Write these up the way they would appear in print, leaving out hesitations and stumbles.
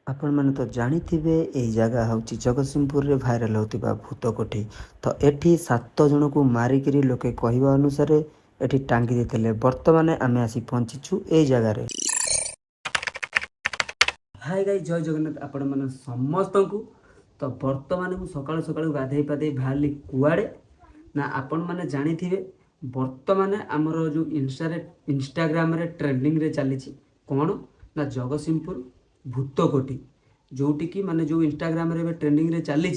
आपण मैंने तो जानिथिबे एई जगह हूँ जगतसिंहपुर रे भाइराल होतिबा भूत कोठी। तो एठी 7 जन को मारिकिरी लोके कहवा अनुसार एठी टांगी देते। बर्तमान आमे आसी पहुंचीछु एई जगह रे। हाय गाइस, जय जगन्नाथ आपण मैंने समस्त को। तो बर्तमान मु सकाळु सकाळु गाधई पाधई बाहरली कुआड़े ना आपण मैंने जानिथिबे बर्तमान आमर जो इंस्टाग्राम रे ट्रेंडिंग रे चली कौन ना जगतसिंहपुर भूत कोठी। जोटी की माने जो इंस्टाग्राम रे ट्रेंडिंग रे चली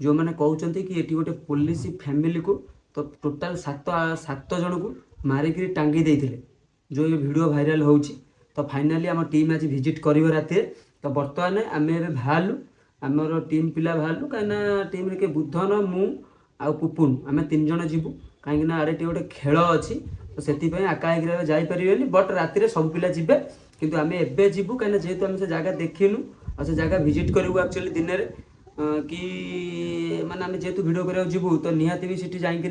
जो मैंने कहते कि ये गोटे पुलिस फैमिली को तो टोटाल सात जन को मारिकी टांगी देते जो ये वीडियो भाइराल होची। तो फाइनाली आम टीम आज विजिट कर राति। तो बर्तमान आम बाहरलु आमर टीम पिला बाहरलु कहीं टीम के बुधन मु आउ पुपुन आम 3 जन जीवु कहीं आड़े गोटे खेल अच्छी। तो से आकाश जापरि बट राति सब पिला जीवे किंतु आम एबे जीवु कहीं जेहेतु आम से जगह देखिनु और से जगह विजिट करूँ एक्चुअली दिन में कि माने आम जेहेतु वीडियो करा जीवु तो निहाती भी सीटी जाकि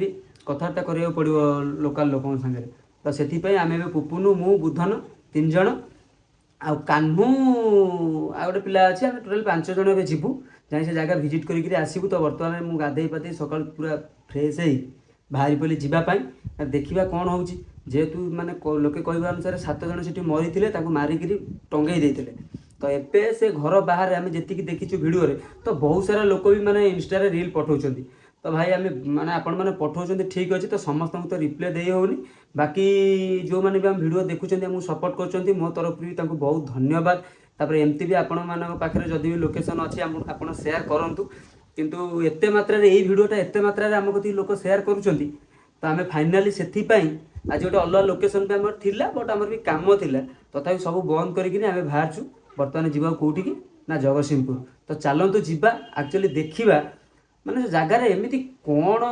कथबार्ता करा पड़ो लोकाल लोक सागर। तो से आम पुपुनु मु बुधन 3 जन आउ कान्हू आ गोटे पिला अच्छे आम टोटाल 5 जन ए जीवु जाए से जगह विजिट करके आसबू। तो बर्तमान मुझे गाधई पाधई सकाल पूरा फ्रेश हो बाहरी पड़ी जावाई देखा कौन हो जेहेतु माने लोके कहवा अनुसार 7 जन से मरी मारिकी टंगई देते। तो एबे से घर बाहर आम जी देखीचु वीडियो रे तो बहुत सारा लोक भी माने इंस्टा रे रील पठाउछन। तो भाई आम माने आपण मैंने पठाउछन ठीक अच्छे। तो समस्त तो रिप्लाई दे होनी बाकी जो मैंने भी आम वीडियो देखुं आमको सपोर्ट कर मो तरफ भी बहुत धन्यवाद। तापर एमती भी आपण मान पाखे जदि भी लोकेशन अच्छी आप सेयार करूँ किंतु एते मात्रा यही वीडियोटा एते मात्रा आम कति लोक सेयार करुँच। तो आम फाइनाली से आज गोटे अलग लोकेशन पे आम थिला बट आमर भी काम थिला तथापि सब बंद करके आम बाहरचु बर्तमान जीवा कौटी की ना जगतसिंहपुर। तो चलतु जीवा एक्चुअली देखा माने जगार एमती कौन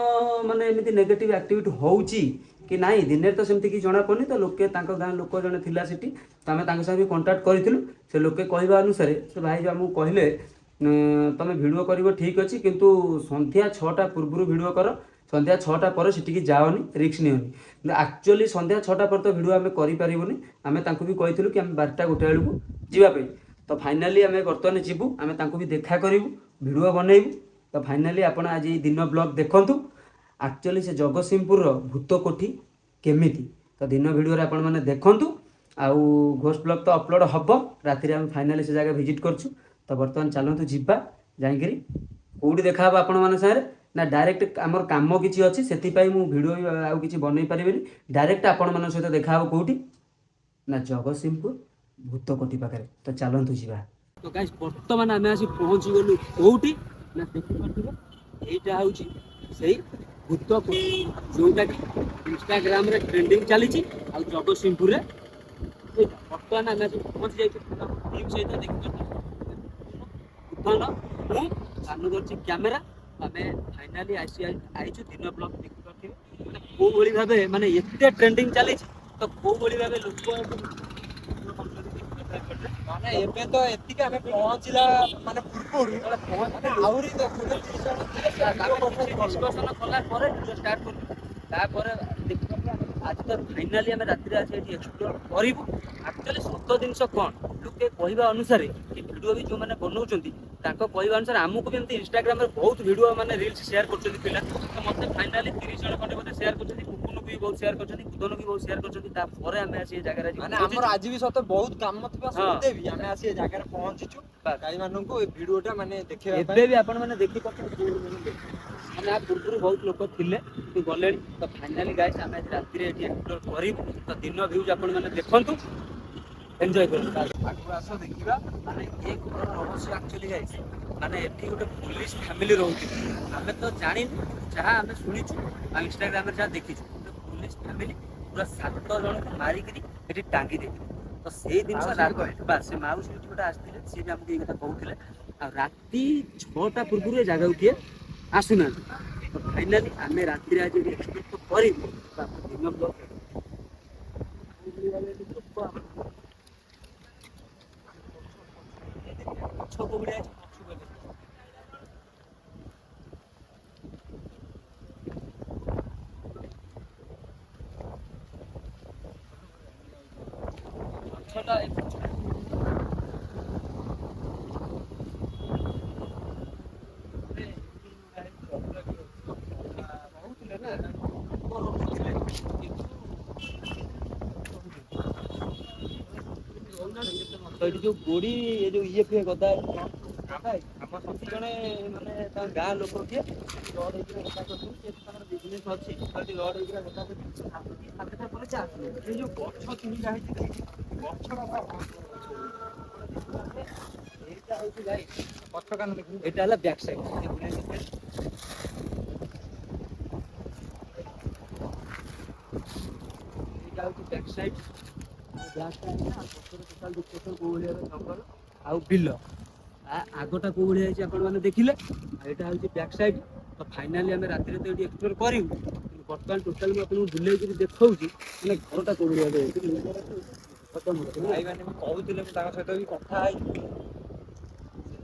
माने एमती नेगेटिव एक्टिविटी होउची कि नाई दिन तो सेमती कि जना पड़नी। तो लोके गाँ लोक जन थिला सेठी तो आम भी कंटाक्ट करूँ से लोके कहवा अनुसार से भाई जो आमको कहले तुम वीडियो कर ठीक अच्छे किंतु संध्या 6टा पूर्व वीडियो कर संध्या 6टा पर सेठी जाओनी रिक्स नहीं। एक्चुअली संध्या 6टा पर तो वीडियो आम करें आम भी कहूँ कि आम 12टा 1 बेलू जावाई। तो फाइनाली आम बर्तमान जीवु आम भी देखा करूँ वीडियो बनइबू। तो फाइनाली आप आज दिन ब्लॉग देखूँ एक्चुअली से जगतसिंहपुर भूत कोठी केमिति। तो दिन वीडियो आपण मैंने देखूँ आउ घोष ब्लॉग तो अपलोड हम राति आम फाइनाली से जगह विजिट करूँ। तो बर्तमान चलतु जीवा जाकि कौटी देखा आपण मान सारे ना डायरेक्ट आमर काम किसी अच्छी से वीडियो आउ कि बनई पारे डायरेक्ट आपण मान सहित देखा कौटी ना जगतसिंहपुर भूत कोठी पाखे। तो चलतु जीवा। तो गाइस बर्तमान आम आसी पहुँची गलु कौटी ना देखिए यहीटा हूँ से भूत कोठी जोटा कि इंस्टाग्राम रे ट्रेंडिंग चली जगतसिंहपुर बर्तमान आम आसी पहुँची जाइम सहित देखिए बुधन कान कर कैमेरा आम फाइनाली आईचु दिन ब्लॉग देखिए मैंने कौ भाव माने एते ट्रेंडिंग चली तो कौ भाव लोक माने एबे तो एतिके हमें पहुंचला माने पूर्व आउरी डिस्कशन कला परे स्टार्ट कर आज तो फाइनाली आम राति आज एक्सप्लोर करूँ एक्चुअली सत जिनस कौन लोके कहवा अनुसार कि वीडियो भी जो मैंने बनाऊँ कहवा अनुसार आमको भी इंस्टाग्राम में बहुत वीडियो माने रील्स शेयर कर पिला। तो मतलब फाइनाली 30 जन खंडे मत शेयर कर पुपुन भी बहुत शेयर कर बुधन भी बहुत शेयर कर आम आसी जगह माने हमर आज भी सत बहुत काम थिबा सते भी आम आसी जगह पहुंचीचु गाई माननको ए वीडियोटा माने देखे एबे भी आपण माने देखि माने आ पूर्व बहुत लोक थिले कि गले। तो फाइनाली गाइस आम आज राति रे एक्सप्लोर करिबु। तो दिन व्यूज आपण माने देखंतु एंजॉय करबु आगु आस देखिबा माने एक घर रहस्य एक्चुअली गाइस माने एठी गोटे पुलिस फैमिली रहउथि आमे तो जानि जहाँ आमे सुनिछु आ इंस्टाग्राम रे जहाँ देखिछु पुलिस फैमिली पूरा 7 जन को मारी करी एठी टांगी दे। तो से दिन से से माउसी गोटे आसथिले से भी हमको ये कथा कहउथिले आ राति 6टा पूर्व जगह उठिए आसुना। तो फाइनाली आमे राति रे आज एक्सप्लोर तो करिबु। तो आप दिन ब्लॉग छको बढिया छटा ଏଠି ଯୋଉ ଗୋଡି ଏ ଯୋଉ ଇଏ ଫିଏ ଗଦା ଆମ ସେଠି ଜଣେ ମାନେ ତାଙ୍କ ଗାଁ ଲୋକ କିଏ ରଡ୍ ହେଇକିନା ଗଦା କରୁଛନ୍ତି, ସେ ତାଙ୍କର ବିଜନେସ୍ ଅଛି, ସେଠି ରଡ୍ ହେଇକିନା ଗଦା କରୁଛନ୍ତି, ସାତଟା ପରେ ଚା ପିଇବେ। ଏଇ ଯୋଉ ଗଛ ତିନିଟା ହେଇଛି ଗଛଟା ଏଇଟା ହଉଛି ଗାଈ, ପଛ କାନ ଦେଖିବୁ। ଏଇଟା ହେଲା ବ୍ୟାକ୍ ସାଇଡ୍। ଏଇଟା ହଉଛି ବ୍ୟାକ୍ ସାଇଡ୍, ବ୍ୟାକ୍ ସାଇଡ୍ ନା ପଛରେ ଟୋଟାଲ ଦେଖିବ କୋଉ ଭଳିଆ ଜଙ୍ଗଲ ଆଉ ବିଲ। ଆଗଟା କୋଉ ଭଳିଆ ହେଇଛି ଆପଣ ମାନେ ଦେଖିଲେ, ଆଉ ଏଇଟା ହଉଛି ବ୍ୟାକ୍ ସାଇଡ୍। ତ ଫାଇନାଲି ଆମେ ରାତିରେ ତ ଏଠି ଏକ୍ସପ୍ଲୋର କରିବୁ, କିନ୍ତୁ ବର୍ତ୍ତମାନ ଟୋଟାଲ ମୁଁ ଆପଣଙ୍କୁ ବୁଲେଇକିରି ଦେଖଉଛି ମାନେ ଘରଟା କୋଉ ଭଳିଆ ହେଇଛି। ଭାଇମାନେ ବି କହୁଥିଲେ, ମୁଁ ତାଙ୍କ ସହିତ ବି କଥା ହେଇଥିଲି,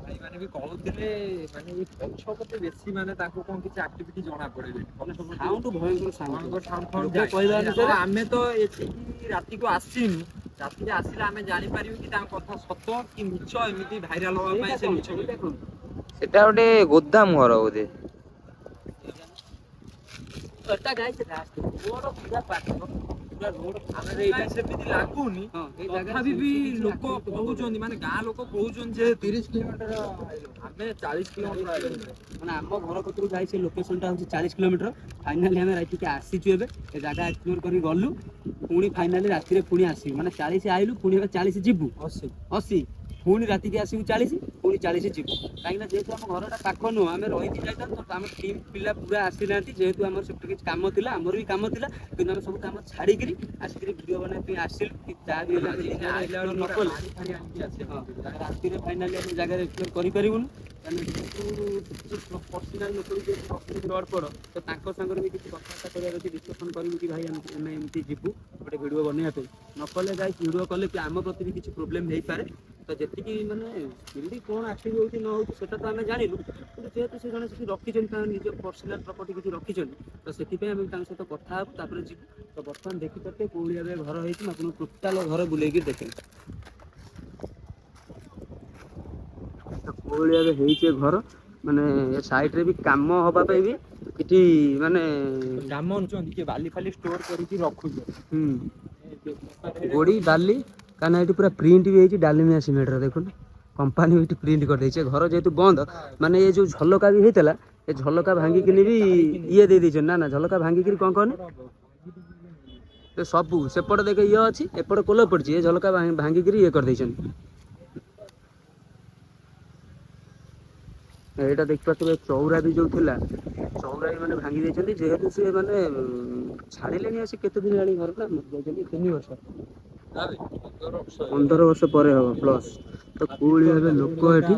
ଭାଇମାନେ ବି କହୁଥିଲେ ମାନେ ଏଇ ଗଛ ପ୍ରତି ବେଶୀ ମାନେ ତାଙ୍କୁ କଣ କିଛି ଆକ୍ଟିଭିଟି ଜଣା ପଡେନି। ସାଉଣ୍ଡ ଭୟଙ୍କର ସାଉଣ୍ଡ, ଲୋକ ଯାଏ। କହିବା ଅନୁସାରେ ଆମେ ତ ଏଠିକି ରାତିକୁ ଆସିନୁ, ରାତିରେ ଆସିଲେ ଆମେ ଜାଣିପାରିବୁ କି ତାଙ୍କ କଥା ସତ କି ମିଛ, ଏମିତି ଭାଇରାଲ ହବା ପାଇଁ ସେ ମିଛ କହିବେ। ସେଟା ଗୋଟେ ଗୋଦାମ ଘର ବୋଧେ। ଏଟା ଗାଇছে ରୋଡ ପୁରା ପାଖ, ପୁରା ରୋଡ ଆମେ ଏଇଟା ସେମିତି ଲାଗୁନି, ତଥାପି ବି ଲୋକ କହୁଛନ୍ତି, ମାନେ ଗାଁ ଲୋକ କହୁଛନ୍ତି ଯେ 30 କିଲୋମିଟର ଆମେ 40 କିଲୋମିଟର ଆଇଲୁ। ମାନେ ଆମ ଘର କତିରୁ ଗାଈ ସେ ଲୋକେସନଟା ହଉଛି 40 କିଲୋମିଟର। ଫାଇନାଲି ଆମେ ରାତିକି ଆସିଛୁ, ଏବେ ଏ ଜାଗା ଏକ୍ସପ୍ଲୋର କରି ଗଲୁ, ପୁଣି ଫାଇନାଲି ରାତିରେ ପୁଣି ଆସିବୁ, ମାନେ 40 ଆଇଲୁ, ପୁଣି ଏବେ 40 ଯିବୁ, 80 ପୁଣି ରାତିକି ଆସିବୁ 40, ପୁଣି 40 ଯିବୁ। କାହିଁକିନା ଯେହେତୁ ଆମ ଘରଟା ପାଖ ନୁହଁ, ଆମେ ରହିକି ଯାଇଥାନ୍ତୁ, ତ ଆମ ଟିମ୍ ପିଲା ପୁରା ଆସିନାହାନ୍ତି, ଯେହେତୁ ଆମର ସେଠି କିଛି କାମ ଥିଲା, ଆମର ବି କାମ ଥିଲା, କିନ୍ତୁ ଆମେ ସବୁ କାମ ଛାଡ଼ିକିରି ଆସିକିରି ଭିଡ଼ିଓ ବନେଇବା ପାଇଁ ଆସିଲୁ। କି ଯାହା ବି ହେଲେ ଆମେ ଏକ୍ସପ୍ଲୋର ନ କଲେ ରାତିରେ ଫାଇନାଲି ଆମେ ଜାଗାରେ ଏକ୍ସପ୍ଲୋର କରିପାରିବୁନି। ପର୍ସନାଲ ଲୋକ ରଡ୍ ପଡ଼, ତ ତାଙ୍କ ସାଙ୍ଗରେ ବି କିଛି କଥାବାର୍ତ୍ତା କରିବାର ଅଛି, ଡିସ୍କସନ୍ କରିବୁ କି ଭାଇ ଆମେ ଏମିତି ଯିବୁ ଗୋଟେ ଭିଡ଼ିଓ ବନେଇବା ପାଇଁ। ନ କଲେ ଯାଇ ଭିଡ଼ିଓ କଲେ କି ଆମ ପ୍ରତି ବି କିଛି ପ୍ରୋବ୍ଲେମ୍ ହେଇପାରେ। ତ ଯେତିକି ମାନେ କେମିତି କ'ଣ ଆକ୍ଟିଭ୍ ହେଉଛି ନ ହେଉଛି ସେଟା ତ ଆମେ ଜାଣିନୁ, କିନ୍ତୁ ଯେହେତୁ ସେ ଜଣେ ସେଠି ରଖିଛନ୍ତି ତାଙ୍କ ନିଜ ପର୍ସନାଲ ପ୍ରପର୍ଟି କିଛି ରଖିଛନ୍ତି, ତ ସେଥିପାଇଁ ଆମେ ତାଙ୍କ ସହିତ କଥା ହେବୁ, ତାପରେ ଯିବୁ। ତ ବର୍ତ୍ତମାନ ଦେଖିପାରୁଥିବେ କୋଉ ଭଳିଆ ଘର ହେଇଛି, ମୁଁ ଆପଣଙ୍କୁ ଟୋଟାଲ ଘର ବୁଲେଇକି ଦେଖେଇବି। କୋଉ ଭଳିଆ ହେଇଛି ଘର, ମାନେ ସାଇଡରେ ବି କାମ ହବା ପାଇଁ ବି କିଛି ମାନେ କାମ ଅନୁଛନ୍ତି, କିଏ ବାଲି ଫାଲି ଷ୍ଟୋର କରିକି ରଖୁଛନ୍ତି। ଗୋଡି ବାଲି, କାହିଁକିନା ଏଠି ପୁରା ପ୍ରିଣ୍ଟ ବି ହେଇଛି ଡାଲମିଆ ସିମେଣ୍ଟର, ଦେଖୁନ କମ୍ପାନୀ ଏଠି ପ୍ରିଣ୍ଟ କରିଦେଇଛି। ଘର ଯେହେତୁ ବନ୍ଦ, ମାନେ ଏ ଯୋଉ ଝଲକା ବି ହେଇଥିଲା, ଏ ଝଲକା ଭାଙ୍ଗିକିନି ବି ଇଏ ଦେଇ ଦେଇଛନ୍ତି। ନା ଝଲକା ଭାଙ୍ଗିକିରି କ'ଣ କହନି, ସବୁ ସେପଟେ ଦେଖେ ଇଏ ଅଛି, ଏପଟେ କୋଲ ପଡିଛି, ଏ ଝଲକା ଭାଙ୍ଗିକିରି ଇଏ କରିଦେଇଛନ୍ତି। ଏଇଟା ଦେଖିପାରୁଥିବେ ଚଉରା ବି ଯୋଉ ଥିଲା, ଚଉରା ବି ମାନେ ଭାଙ୍ଗି ଦେଇଛନ୍ତି, ଯେହେତୁ ସେ ମାନେ ଛାଡ଼ିଲେଣି ଆସି କେତେ ଦିନ ହେଲାଣି ଘରଟା, ଯାଇଛନ୍ତି 3 ବର୍ଷ, 15 ବର୍ଷ ପରେ ହବ ପ୍ଲସ୍। ତ କୋଉଳି ଏବେ ଲୋକ ଏଠି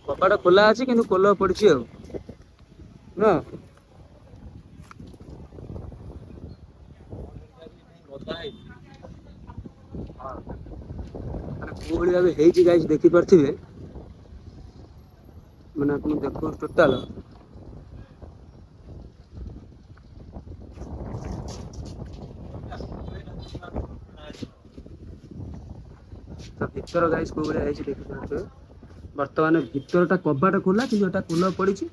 କବାଟ ଖୋଲା ଅଛି, କିନ୍ତୁ କୋଲ ପଡିଛି ଆଉ ନା। କୋଉ ଭଳି ଭାବେ ହେଇଛି ଗାଇସ୍ ଦେଖିପାରୁଥିବେ, ମାନେ ଆପଣ ଦେଖନ୍ତୁ ଟୋଟାଲ ତ ଭିତର ଗାଇସ୍ କୋଉ ଭଳିଆ ହେଇଛି ଦେଖିପାରୁଥିବେ। ବର୍ତ୍ତମାନ ଭିତରଟା କବାଟ ଖୋଲା, କିନ୍ତୁ ଏଟା କୋଲ ପଡିଛି,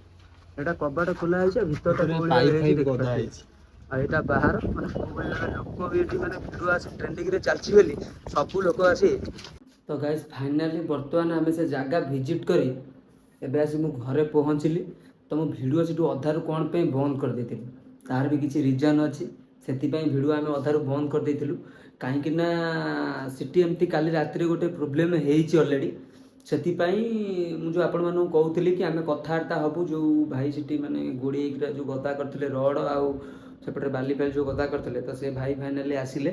ଏଟା କବାଟ ଖୋଲା ହେଇଛି, ଆଉ ଭିତରଟା କୋଉ ଭଳିଆ ହେଇଛି ଦେଖିପାରୁଥିବେ। ଆଉ ଏଇଟା ବାହାର, ମାନେ କୋଉ ଭଳିଆ ଲୋକ ବି ଏଠି ମାନେ ଭିଡିଓ ଆସି ଟ୍ରେଣ୍ଡିଂରେ ଚାଲିଛି ବୋଲି ସବୁ ଲୋକ ଆସି। ତ ଗାଇସ୍ ଫାଇନାଲି ବର୍ତ୍ତମାନ ଆମେ ସେ ଜାଗା ଭିଜିଟ୍ କରି ଏବେ ଆସି ମୁଁ ଘରେ ପହଞ୍ଚିଲି। ତ ମୁଁ ଭିଡ଼ିଓ ସେଠୁ ଅଧାରୁ କ'ଣ ପାଇଁ ବନ୍ଦ କରିଦେଇଥିଲି, ତାର ବି କିଛି ରିଜନ୍ ଅଛି। ସେଥିପାଇଁ ଭିଡ଼ିଓ ଆମେ ଅଧାରୁ ବନ୍ଦ କରିଦେଇଥିଲୁ, କାହିଁକିନା ସେଠି ଏମିତି କାଲି ରାତିରେ ଗୋଟେ ପ୍ରୋବ୍ଲେମ୍ ହେଇଛି ଅଲରେଡ଼ି। ସେଥିପାଇଁ ମୁଁ ଯେଉଁ ଆପଣମାନଙ୍କୁ କହୁଥିଲି କି ଆମେ କଥାବାର୍ତ୍ତା ହେବୁ, ଯେଉଁ ଭାଇ ସେଠି ମାନେ ଗୋଡ଼ି ହେଇକିରା ଯେଉଁ ଗଦା କରିଥିଲେ ରଡ଼, ଆଉ ସେପଟେ ବାଲି ଫାଲି ଯେଉଁ ଗଦା କରିଥିଲେ, ତ ସେ ଭାଇ ଫାଇନାଲି ଆସିଲେ।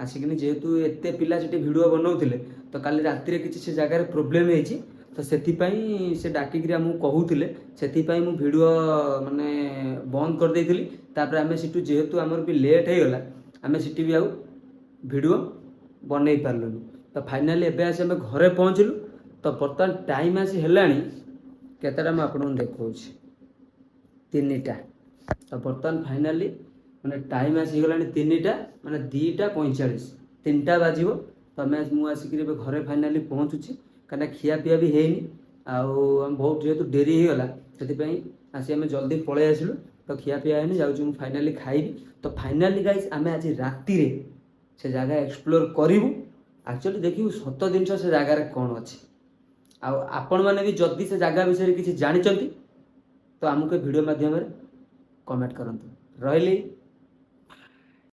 ଆସିକିନି ଯେହେତୁ ଏତେ ପିଲା ସେଠି ଭିଡ଼ିଓ ବନାଉଥିଲେ, ତ କାଲି ରାତିରେ କିଛି ସେ ଜାଗାରେ ପ୍ରୋବ୍ଲେମ୍ ହେଇଛି, ତ ସେଥିପାଇଁ ସେ ଡାକିକିରି ଆମକୁ କହୁଥିଲେ। ସେଥିପାଇଁ ମୁଁ ଭିଡ଼ିଓ ମାନେ ବନ୍ଦ କରିଦେଇଥିଲି। ତାପରେ ଆମେ ସେଠୁ ଯେହେତୁ ଆମର ବି ଲେଟ୍ ହେଇଗଲା, ଆମେ ସେଠି ବି ଆଉ ଭିଡ଼ିଓ ବନେଇ ପାରିଲୁନି। ତ ଫାଇନାଲି ଏବେ ଆସି ଆମେ ଘରେ ପହଞ୍ଚିଲୁ। ତ ବର୍ତ୍ତମାନ ଟାଇମ୍ ଆସି ହେଲାଣି କେତେଟା ମୁଁ ଆପଣଙ୍କୁ ଦେଖାଉଛି, 3ଟା। ତ ବର୍ତ୍ତମାନ ଫାଇନାଲି ମାନେ ଟାଇମ୍ ଆସିଗଲାଣି 3ଟା, ମାନେ 2:45, 3ଟା ବାଜିବ। ତମେ ମୁଁ ଆସିକିରି ଏବେ ଘରେ ଫାଇନାଲି ପହଞ୍ଚୁଛି, କାହିଁକିନା ଖିଆ ପିଆ ବି ହେଇନି, ଆଉ ଆମେ ବହୁତ ଯେହେତୁ ଡେରି ହେଇଗଲା, ସେଥିପାଇଁ ଆସି ଆମେ ଜଲ୍ଦି ପଳେଇ ଆସିଲୁ। ତ ଖିଆ ପିଆ ହେଇନି, ଯାଉଛି ମୁଁ ଫାଇନାଲି ଖାଇବି। ତ ଫାଇନାଲି ଗାଇସ୍ ଆମେ ଆଜି ରାତିରେ ସେ ଜାଗା ଏକ୍ସପ୍ଲୋର କରିବୁ, ଆକ୍ଚୁଆଲି ଦେଖିବୁ ସତ ଜିନିଷ ସେ ଜାଗାରେ କ'ଣ ଅଛି। ଆଉ ଆପଣମାନେ ବି ଯଦି ସେ ଜାଗା ବିଷୟରେ କିଛି ଜାଣିଛନ୍ତି ତ ଆମକୁ ଏ ଭିଡ଼ିଓ ମାଧ୍ୟମରେ କମେଣ୍ଟ କରନ୍ତୁ। ରହିଲି।